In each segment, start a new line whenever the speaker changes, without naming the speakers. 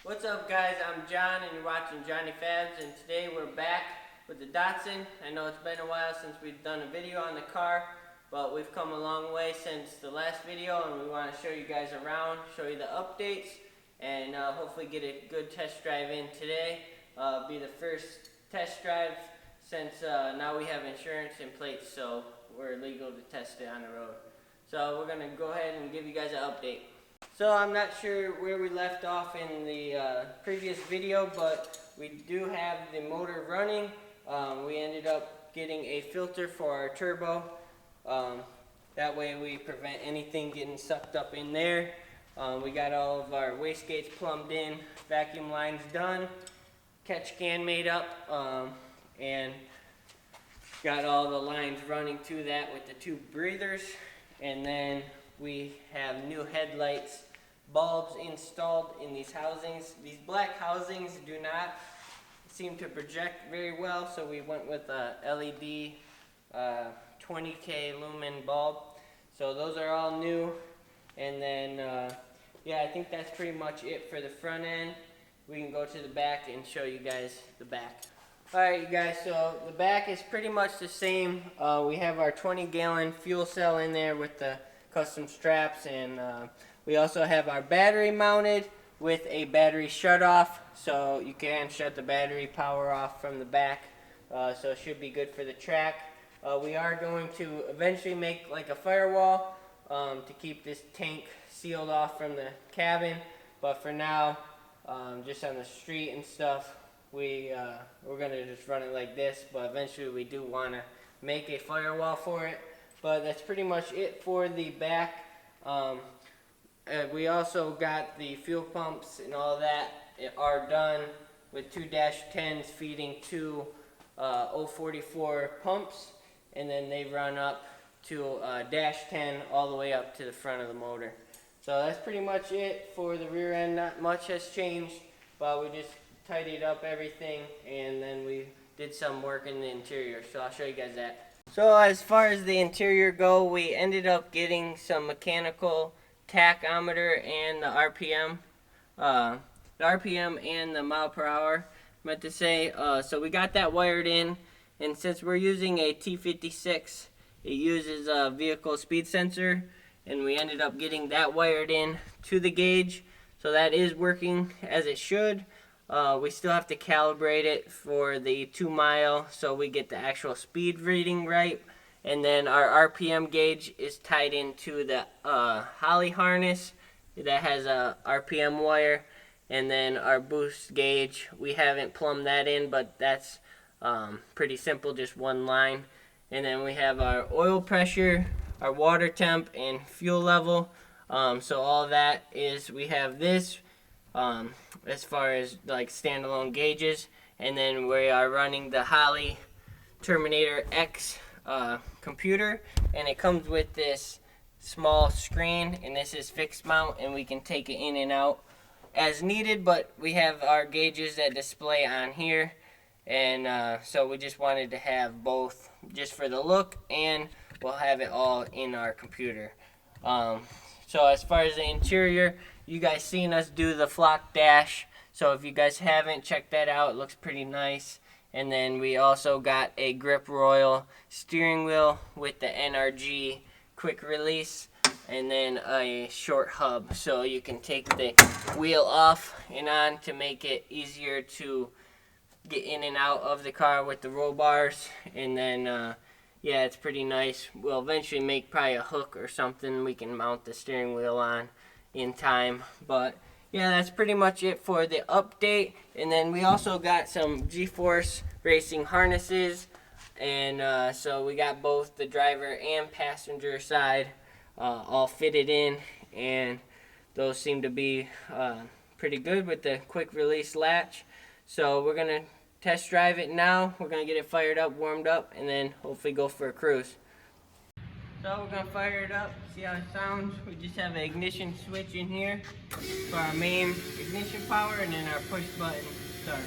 What's up, guys? I'm John and you're watching Johnny Fabs, and today we're back with the Datsun. I know it's been a while since we've done a video on the car, but we've come a long way since the last video, and we want to show you guys around, show you the updates, and hopefully get a good test drive in today. Be the first test drive since now we have insurance in place, so we're legal to test it on the road. So we're going to go ahead and give you guys an update. So I'm not sure where we left off in the previous video, but we do have the motor running. We ended up getting a filter for our turbo. That way we prevent anything getting sucked up in there. We got all of our wastegates plumbed in, vacuum lines done, catch can made up, and got all the lines running to that with the two breathers. And then we have new headlights, bulbs installed in these housings. These black housings do not seem to project very well, so we went with a LED 20K lumen bulb. So those are all new. And then, yeah, I think that's pretty much it for the front end. We can go to the back and show you guys the back. Alright, you guys, so the back is pretty much the same. We have our 20-gallon fuel cell in there with the custom straps, and we also have our battery mounted with a battery shut off, so you can shut the battery power off from the back, so it should be good for the track. We are going to eventually make like a firewall to keep this tank sealed off from the cabin, but for now, just on the street and stuff, we're going to just run it like this, but eventually we do want to make a firewall for it. But that's pretty much it for the back. We also got the fuel pumps and all that are done with two -10s feeding two 044 pumps, and then they run up to -10 all the way up to the front of the motor. So that's pretty much it for the rear end. Not much has changed, but we just tidied up everything, and then we did some work in the interior, so I'll show you guys that. So as far as the interior go, we ended up getting some mechanical tachometer and the RPM, and the mile per hour, meant to say. So we got that wired in, and since we're using a T56, it uses a vehicle speed sensor, and we ended up getting that wired in to the gauge, so that is working as it should. We still have to calibrate it for the 2 mile so we get the actual speed reading right. And then our RPM gauge is tied into the Holly harness that has a RPM wire. And then our boost gauge, we haven't plumbed that in, but that's pretty simple, just one line. And then we have our oil pressure, our water temp, and fuel level. So all that is, we have this. As far as like standalone gauges, and then we are running the Holly Terminator X computer, and it comes with this small screen, and this is fixed mount, and we can take it in and out as needed, but we have our gauges that display on here, and so we just wanted to have both just for the look, and we'll have it all in our computer. So as far as the interior, you guys seen us do the flock dash, so if you guys haven't, check that out. It looks pretty nice. And then we also got a Grip Royal steering wheel with the NRG quick release, and then a short hub, so you can take the wheel off and on to make it easier to get in and out of the car with the roll bars. And then yeah, it's pretty nice. We'll eventually make probably a hook or something we can mount the steering wheel on in time. But yeah, that's pretty much it for the update. And then we also got some G-Force racing harnesses, and so we got both the driver and passenger side all fitted in, and those seem to be pretty good with the quick release latch. So we're gonna test drive it now. We're gonna get it fired up, warmed up, and then hopefully go for a cruise. So we're gonna fire it up, see how it sounds. We just have an ignition switch in here for our main ignition power, and then our push button start.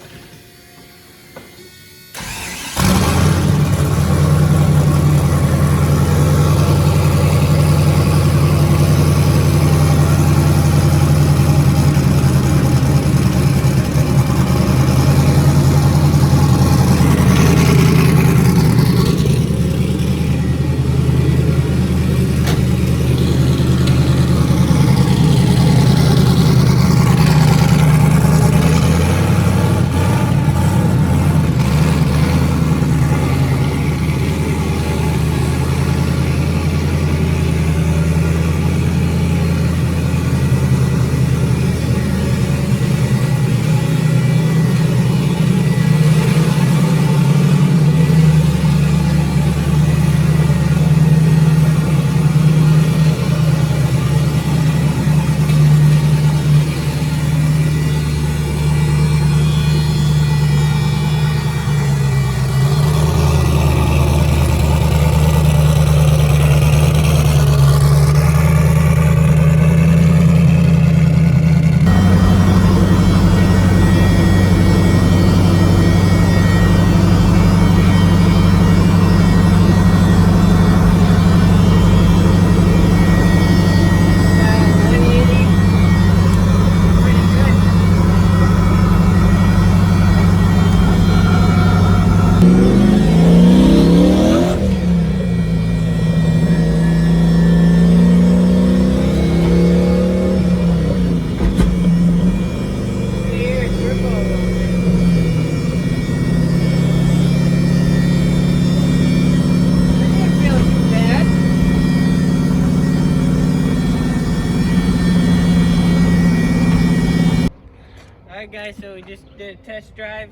Alright guys, so we just did a test drive.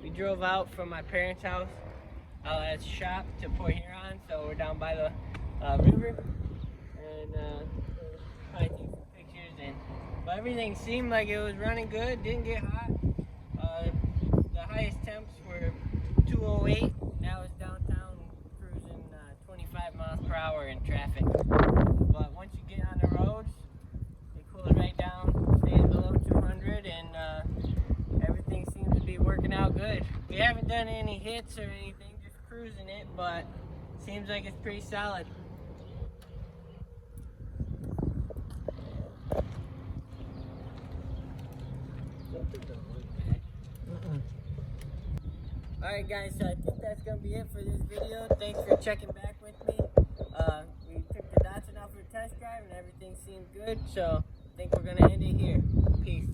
We drove out from my parents' house out at the shop to Port Huron, so we're down by the river, and probably take some pictures. But everything seemed like it was running good, didn't get hot. The highest temps were 208. Now it's downtown cruising 25 miles per hour in traffic. But once you get on the roads, it cools right down, stays below 200, and everything seems to be working out good. We haven't done any hits or anything, just cruising it, but seems like it's pretty solid. Alright guys, so I think that's going to be it for this video. Thanks for checking back with me. We took the Datsun out for a test drive and everything seemed good, so I think we're going to end it here. Peace.